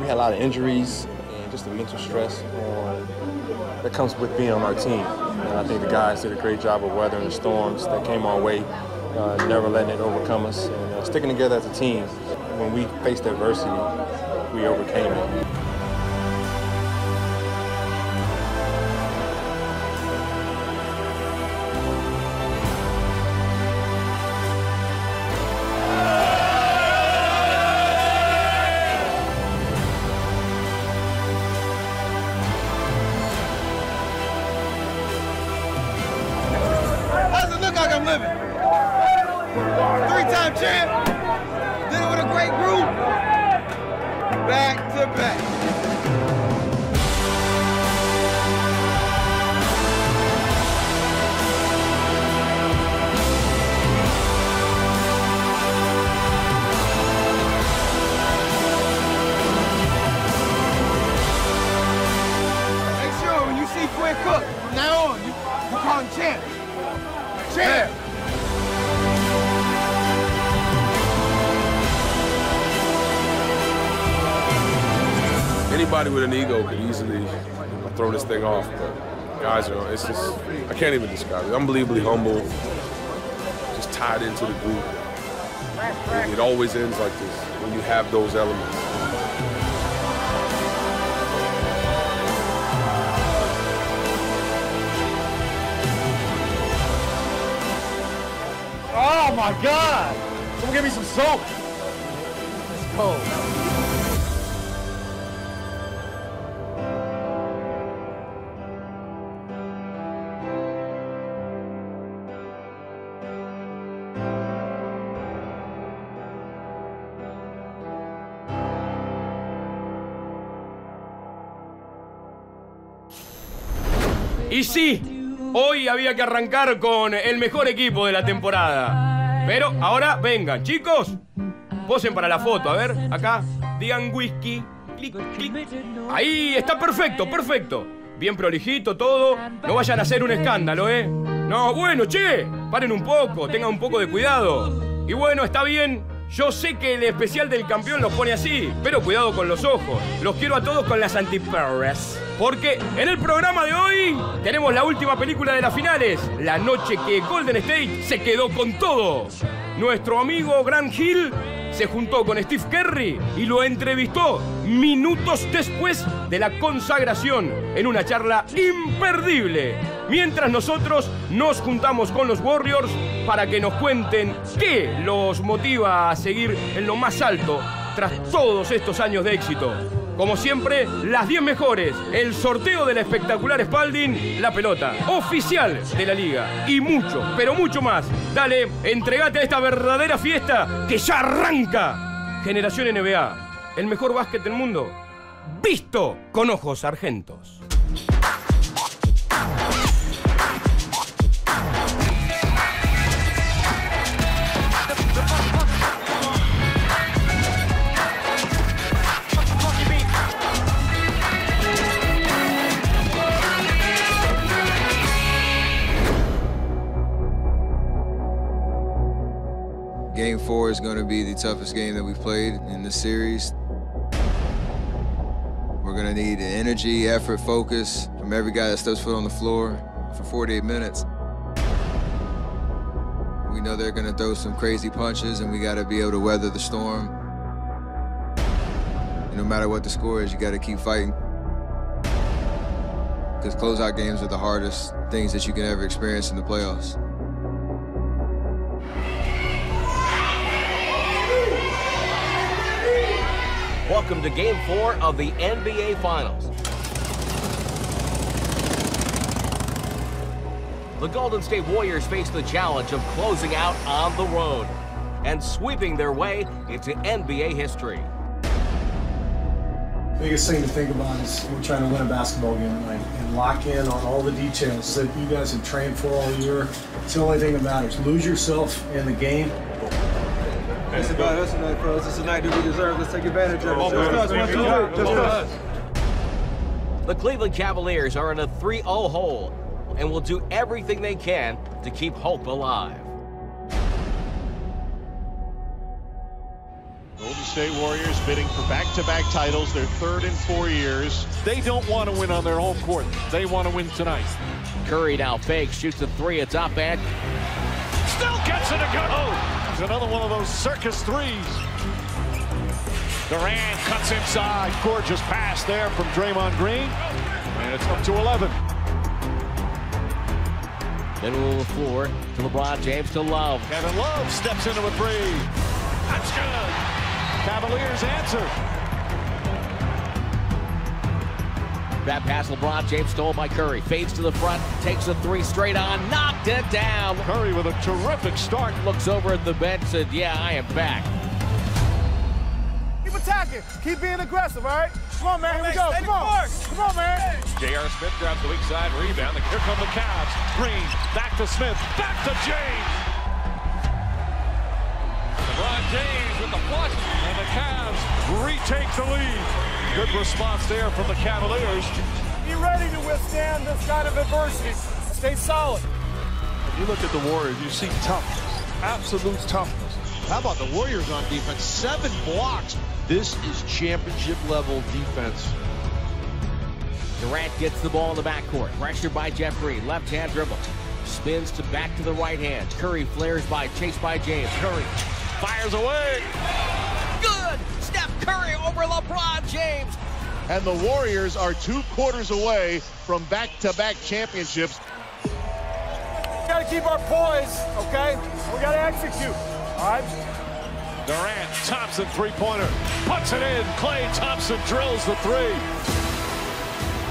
had a lot of injuries and just the mental stress that comes with being on our team. And I think the guys did a great job of weathering the storms that came our way, never letting it overcome us, and sticking together as a team. When we faced adversity, we overcame it. I'm living. Three-time champ. Did it with a great group. Back to back. Make sure when you see Quinn Cook, from now on, you call him champ. Champ. Anybody with an ego could easily throw this thing off, but guys, it's just, I can't even describe it. Unbelievably humble, just tied into the group. It always ends like this when you have those elements. Oh my God! Someone give me some soap. It's cold. Y sí, hoy había que arrancar con el mejor equipo de la temporada. Pero ahora vengan, chicos, posen para la foto, a ver, acá, digan whisky, clic, clic. Ahí, está perfecto, perfecto. Bien prolijito todo, no vayan a hacer un escándalo, ¿eh? No, bueno, che, paren un poco, tengan un poco de cuidado. Y bueno, está bien, yo sé que el especial del campeón los pone así, pero cuidado con los ojos. Los quiero a todos con las antiperras. Porque en el programa de hoy tenemos la última película de las finales, la noche que Golden State se quedó con todo. Nuestro amigo Grant Hill se juntó con Steve Curry y lo entrevistó minutos después de la consagración en una charla imperdible. Mientras nosotros nos juntamos con los Warriors para que nos cuenten qué los motiva a seguir en lo más alto tras todos estos años de éxito. Como siempre, las 10 mejores, el sorteo de la espectacular Spalding, la pelota oficial de la liga y mucho, pero mucho más. Dale, entregate a esta verdadera fiesta que ya arranca. Generación NBA, el mejor básquet del mundo, visto con ojos argentos. Game 4 is going to be the toughest game that we've played in this series. We're going to need energy, effort, focus from every guy that steps foot on the floor for 48 minutes. We know they're going to throw some crazy punches, and we got to be able to weather the storm. And no matter what the score is, you got to keep fighting. Because closeout games are the hardest things that you can ever experience in the playoffs. Welcome to Game 4 of the NBA Finals. The Golden State Warriors face the challenge of closing out on the road and sweeping their way into NBA history. The biggest thing to think about is we're trying to win a basketball game tonight and lock in on all the details that you guys have trained for all year. It's the only thing that matters. Lose yourself in the game. It's about us tonight, fellas. It's a night that we deserve. Let's take advantage of it. Just us, 1, 2, 3. Just us. The Cleveland Cavaliers are in a 3-0 hole and will do everything they can to keep hope alive. Golden State State Warriors bidding for back-to-back titles, their third in 4 years. They don't want to win on their home court. They want to win tonight. Curry now fakes, shoots a three, it's up and Still gets it again. Oh, it's another one of those circus threes. Durant cuts inside. Gorgeous pass there from Draymond Green. And it's up to 11. Middle of the floor to LeBron James to Love. Kevin Love steps into a three. That's good. Cavaliers answer. That pass LeBron James stole by Curry. Fades to the front, takes a three straight on, knocked it down. Curry with a terrific start. Looks over at the bench, said, yeah, I am back. Keep attacking. Keep being aggressive, all right? Come on, man. Here we go. Come on. Come on, man. J.R. Smith grabs the weak side rebound. Here come the Cavs. Green, back to Smith, back to James. LeBron James with the flush, and the Cavs retake the lead. Good response there from the Cavaliers. Be ready to withstand this kind of adversity. Stay solid. If you look at the Warriors, you see toughness, absolute toughness. How about the Warriors on defense? 7 blocks. This is championship level defense. Durant gets the ball in the backcourt. Pressured by Jeff Green. Left-hand dribble. Spins to back to the right hand. Curry flares by, chased by James. Curry fires away. Good! Steph Curry over LeBron James. And the Warriors are 2 quarters away from back-to-back championships. We got to keep our poise, okay? We got to execute, all right? Durant, Thompson three-pointer. Puts it in. Klay Thompson drills the three.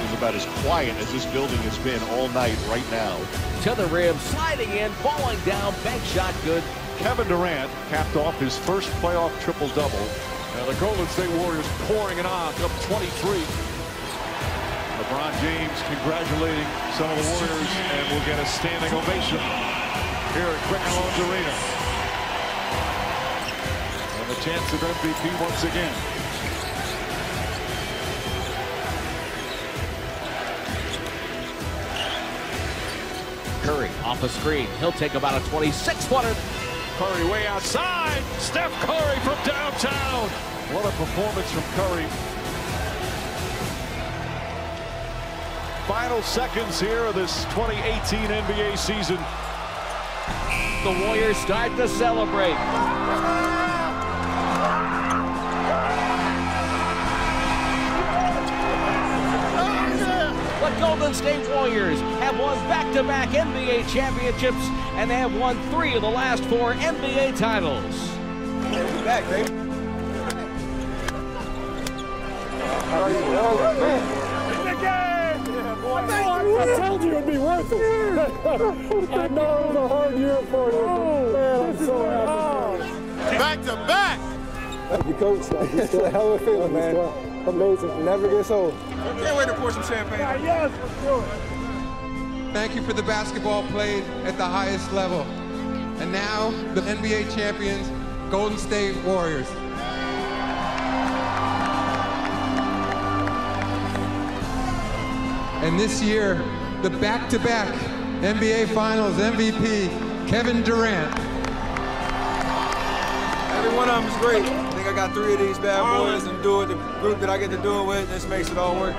It's about as quiet as this building has been all night right now. To the rim, sliding in, falling down, bank shot good. Kevin Durant capped off his first playoff triple-double. And the Golden State Warriors pouring it on, up 23. LeBron James congratulating some of the Warriors, and will get a standing ovation here at Quicken Loans Arena. And the chance of MVP once again. Curry off a screen. He'll take about a 26-footer. Curry way outside. Steph Curry from downtown. What a performance from Curry. Final seconds here of this 2018 NBA season. The Warriors start to celebrate. The Golden State Warriors have won back-to-back NBA championships, and they have won 3 of the last 4 NBA titles. Hey, we back, baby. I told you it'd be worth it. I know it was a hard year for you. Man, I'm so happy. Back to back. Thank you, Coach. It's a hell of a feeling, man. Amazing. Never gets old. Can't wait to pour some champagne. Yes, let's do it. Thank you for the basketball played at the highest level. And now, the NBA champions, Golden State Warriors. And this year, the back-to-back NBA Finals MVP, Kevin Durant. Every one of them is great. I think I got 3 of these bad boys and do it. The group that I get to do it with, this makes it all work.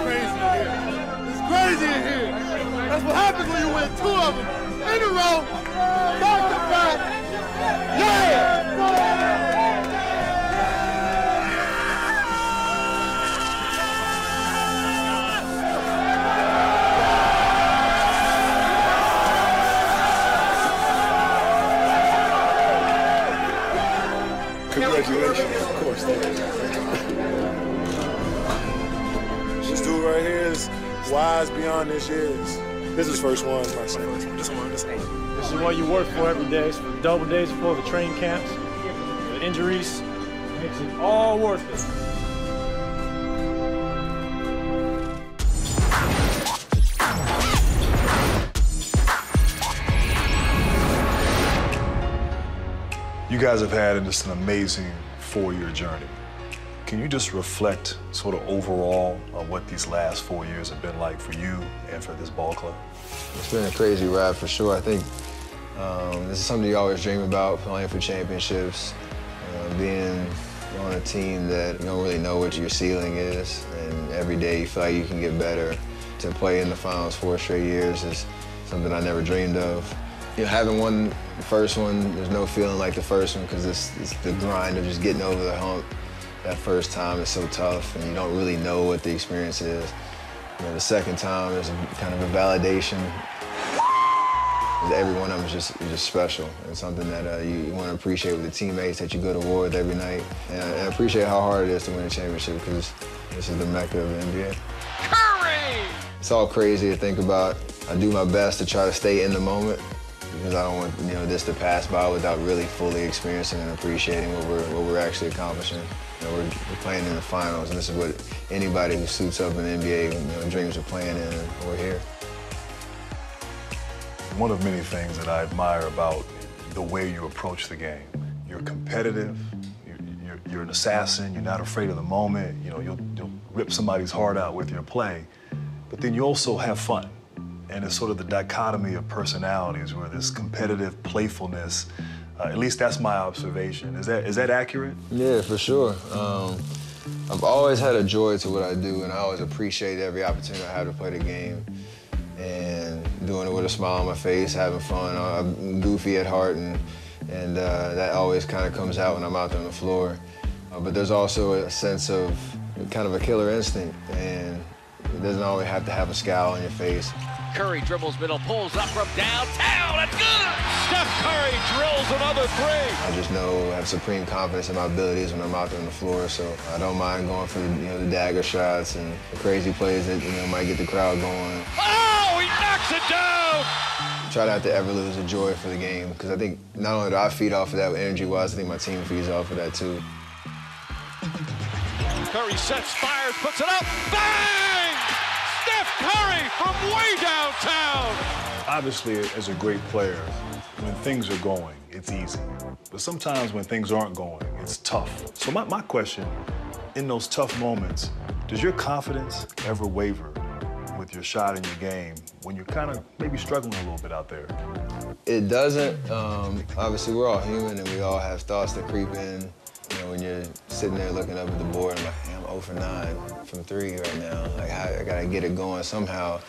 Crazy in here. It's crazy in here. That's what happens when you win 2 of them in a row, back to back. Yeah! Congratulations. Of course. This dude right here is wise beyond his years. This is first one, my son. This This is what you work for every day. It's for the double days before the training camps. The injuries makes it all worth it. You guys have had just an amazing 4-year journey. Can you just reflect sort of overall on what these last 4 years have been like for you and for this ball club? It's been a crazy ride for sure. I think this is something you always dream about, playing for championships, being on a team that you don't really know what your ceiling is, and every day you feel like you can get better. To play in the finals 4 straight years is something I never dreamed of. You know, having won the first one, there's no feeling like the first one because it's the grind of just getting over the hump. That first time is so tough, and you don't really know what the experience is. You know, the second time is kind of a validation. Every one of them is just special, and something that you want to appreciate with the teammates that you go to war with every night. And I appreciate how hard it is to win a championship because this is the mecca of the NBA. Curry! It's all crazy to think about. I do my best to try to stay in the moment because I don't want this to pass by without really fully experiencing and appreciating what we're actually accomplishing. We're playing in the finals, and this is what anybody who suits up in the NBA dreams of playing in, and we're here. One of many things that I admire about the way you approach the game. You're competitive, you're an assassin, you're not afraid of the moment, you'll rip somebody's heart out with your play, but then you also have fun. And it's sort of the dichotomy of personalities where this competitive playfulness, at least that's my observation. Is that accurate? Yeah, for sure. I've always had a joy to what I do, and I always appreciate every opportunity I have to play the game. And doing it with a smile on my face, having fun. I'm goofy at heart, and that always kind of comes out when I'm out there on the floor. But there's also a sense of kind of a killer instinct, and it doesn't always have to have a scowl on your face. Curry dribbles middle, pulls up from downtown. That's good! Steph Curry drills another three. I just know I have supreme confidence in my abilities when I'm out there on the floor, so I don't mind going for the dagger shots and the crazy plays that might get the crowd going. Oh, he knocks it down! Try not to ever lose the joy for the game, because I think not only do I feed off of that energy-wise, I think my team feeds off of that too. Curry sets, fires, puts it up, bang! Steph Curry from way downtown! Obviously, as a great player, when things are going, it's easy. But sometimes when things aren't going, it's tough. So my question, in those tough moments, does your confidence ever waver with your shot and your game when you're kind of maybe struggling a little bit out there? It doesn't. Obviously, we're all human and we all have thoughts that creep in. When you're sitting there looking up at the board, I'm like, hey, I'm 0 for 9 from 3 right now. Like, I gotta get it going somehow.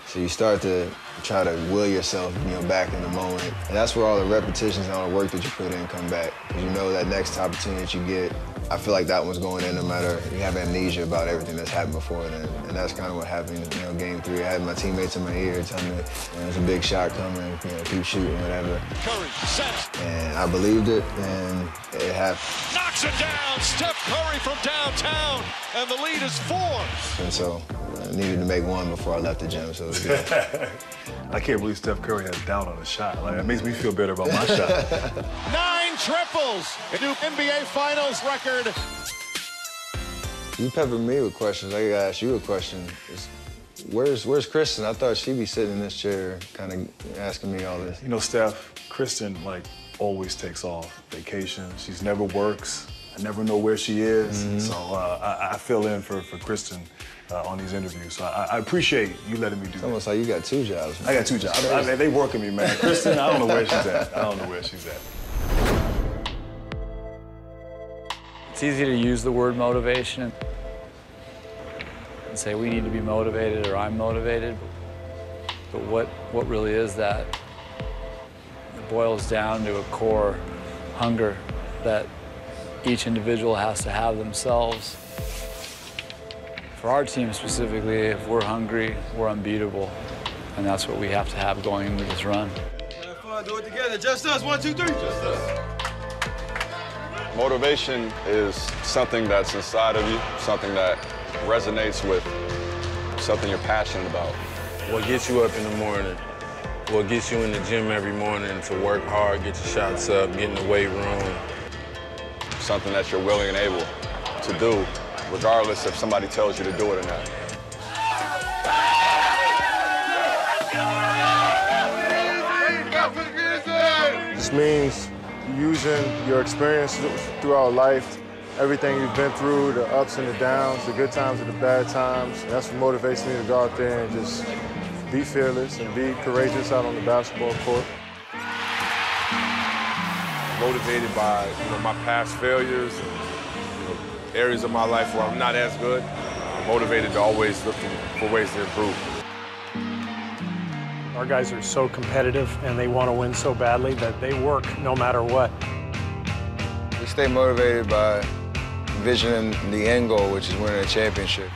So you start to try to will yourself, back in the moment. And that's where all the repetitions and all the work that you put in come back. Because you know that next opportunity that you get, I feel like that one's going in no matter, you have amnesia about everything that's happened before then. And that's kind of what happened, game 3. I had my teammates in my ear telling me, there's a big shot coming, keep shooting, whatever. Curry sets. And I believed it, and it happened. Knocks it down, Steph Curry from downtown, and the lead is 4. And so I needed to make one before I left the gym, so it was good. I can't believe Steph Curry has doubt on his shot. Like, it makes me feel better about my shot. 9 triples, a new NBA Finals record. You pepper me with questions. I gotta ask you a question. Where's Kristen? I thought she'd be sitting in this chair, kind of asking me all this. Steph, Kristen, always takes off vacation. She's never works. I never know where she is. Mm-hmm. So I fill in for Kristen on these interviews. So I appreciate you letting me do that. It's almost like you got 2 jobs. Man. I got 2 jobs. They working me, man. Kristen, I don't know where she's at. It's easy to use the word motivation and say we need to be motivated or I'm motivated. But what really is that? It boils down to a core hunger that each individual has to have themselves. For our team specifically, if we're hungry, we're unbeatable. And that's what we have to have going into this run. Have fun, do it together. Just us, 1, 2, 3. Just us. Motivation is something that's inside of you, something that resonates with something you're passionate about. What gets you up in the morning, what gets you in the gym every morning to work hard, get your shots up, get in the weight room. Something that you're willing and able to do, regardless if somebody tells you to do it or not. This means using your experience throughout life everything you've been through, the ups and the downs, the good times and the bad times. And that's what motivates me to go out there and just be fearless and be courageous out on the basketball court. Motivated by my past failures and areas of my life where I'm not as good. I'm motivated to always look for ways to improve. Our guys are so competitive and they want to win so badly that they work no matter what. We stay motivated by envisioning the end goal, which is winning a championship.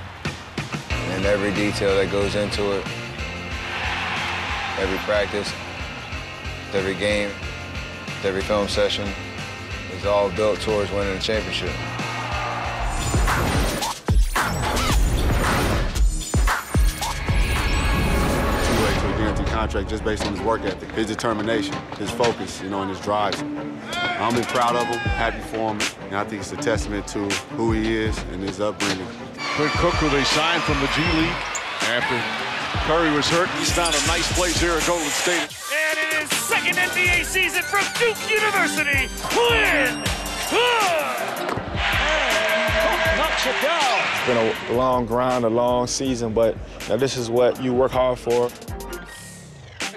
And every detail that goes into it, every practice, every game, every film session, is all built towards winning a championship. Contract just based on his work ethic, his determination, his focus, and his drive. I'm proud of him, happy for him, and I think it's a testament to who he is and his upbringing. Quinn Cook, who they signed from the G League after Curry was hurt. He's found a nice place here at Golden State. And in his second NBA season from Duke University, Quinn Cook knocks it down. It's been a long grind, a long season, but this is what you work hard for.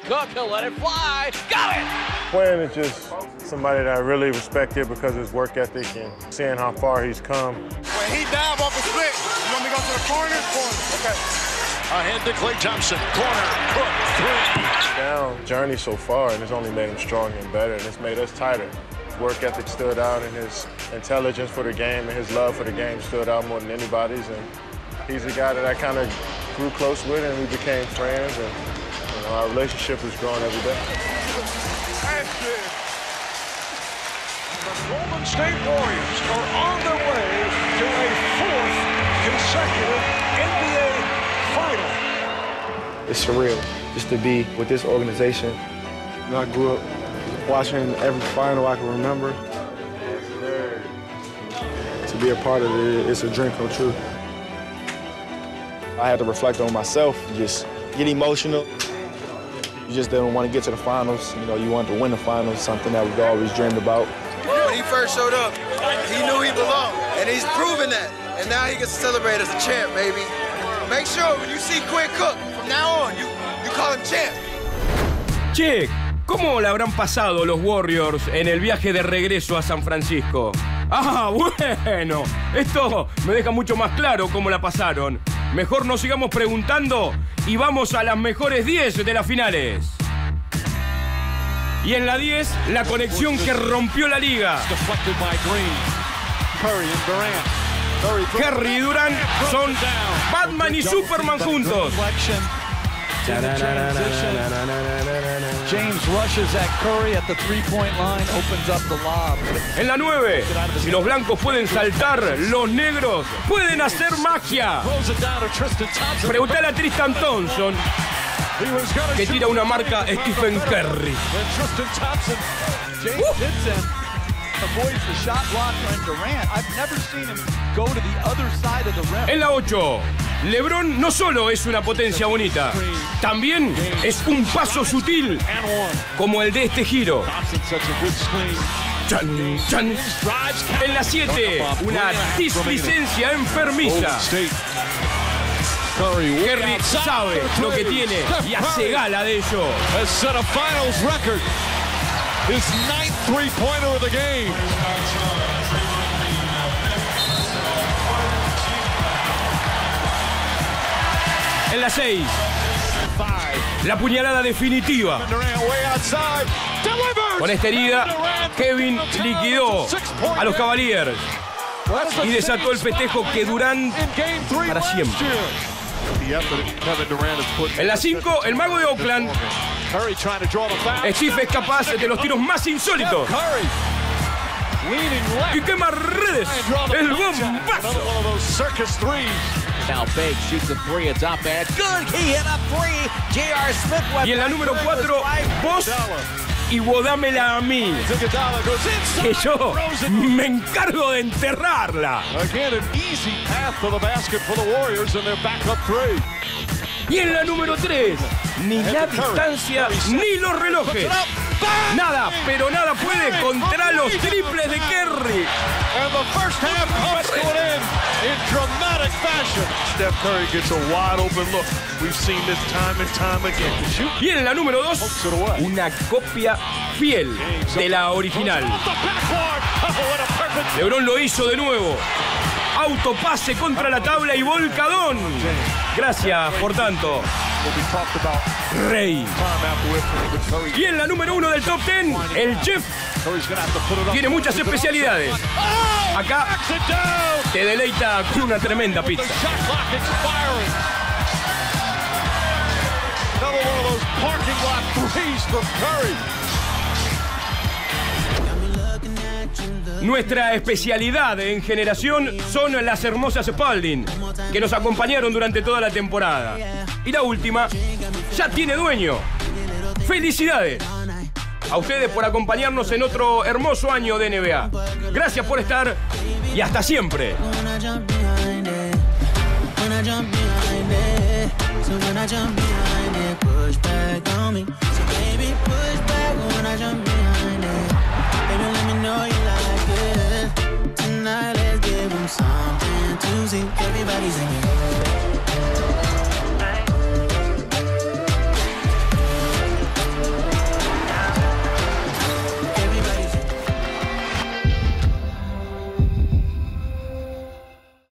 Cook, he'll let it fly. Got it! Quinn is just somebody that I really respected because of his work ethic and seeing how far he's come. When he dive off a split, you want me to go to the corner? Okay. Ahead to Klay Thompson. Corner, Cook, three. Down journey so far, and it's only made him stronger and better, and it's made us tighter. His work ethic stood out, and his intelligence for the game and his love for the game stood out more than anybody's. And he's a guy that I kind of grew close with, and we became friends. And our relationship is growing every day. The Golden State Warriors are on their way to a fourth consecutive NBA final. It's surreal just to be with this organization. I grew up watching every final I can remember. To be a part of it, it's a dream come true. I had to reflect on myself, just get emotional. You just didn't want to get to the finals. You wanted to win the finals, something that we've always dreamed about. When he first showed up, he knew he belonged, and he's proven that. And now he gets to celebrate as a champ, baby. Make sure when you see Quinn Cook, from now on, you call him champ. Che, ¿cómo la habrán pasado los Warriors en el viaje de regreso a San Francisco? Ah, bueno, esto me deja mucho más claro cómo la pasaron. Mejor no sigamos preguntando y vamos a las mejores 10 de las finales. Y en la 10, la conexión que rompió la liga. Curry y Durant son Batman y Superman juntos. James rushes at Curry at the three-point line, opens up the lob. En la 9, si los blancos pueden saltar, los negros pueden hacer magia. Preguntale a Tristan Thompson, que tira una marca Stephen Curry. Avoids the shot blocker and Durant. I've never seen him go to the other side of the rim. En la 8, LeBron no solo es una potencia bonita, también es un paso sutil, como el de este giro. Chan, chan. En la 7, una displicencia enfermiza. Curry sabe lo que tiene y hace gala de ello. His 9th three-pointer of the game. En la 6, la puñalada definitiva. Con esta herida, Kevin liquidó a los Cavaliers y desató el festejo que Durant para siempre. En la 5, el mago de Oakland. Steve es capaz de los tiros más insólitos. Y quema redes. El bombazo. Now Bake shoots a three, it's up and good. He hit a three. J.R. Smith. Y en la número 4, vos y vodámela a mí, que yo me encargo de enterrarla. Y en la número 3, ni la distancia ni los relojes. Nada, pero nada puede contra los triples de Curry. And the first half comes to an end in dramatic fashion. Steph Curry gets a wide open look. We've seen this time and time again. Y en la número 2, una copia fiel de la original. LeBron lo hizo de nuevo. Autopase contra la tabla y volcadón. Gracias por tanto, Rey. Y en la número 1 del top 10, el chef tiene muchas especialidades. Acá te deleita con una tremenda pizza. Nuestra especialidad en generación son las hermosas Spalding, que nos acompañaron durante toda la temporada. Y la última ya tiene dueño. ¡Felicidades! A ustedes por acompañarnos en otro hermoso año de NBA. Gracias por estar y hasta siempre. Baby, let me know you like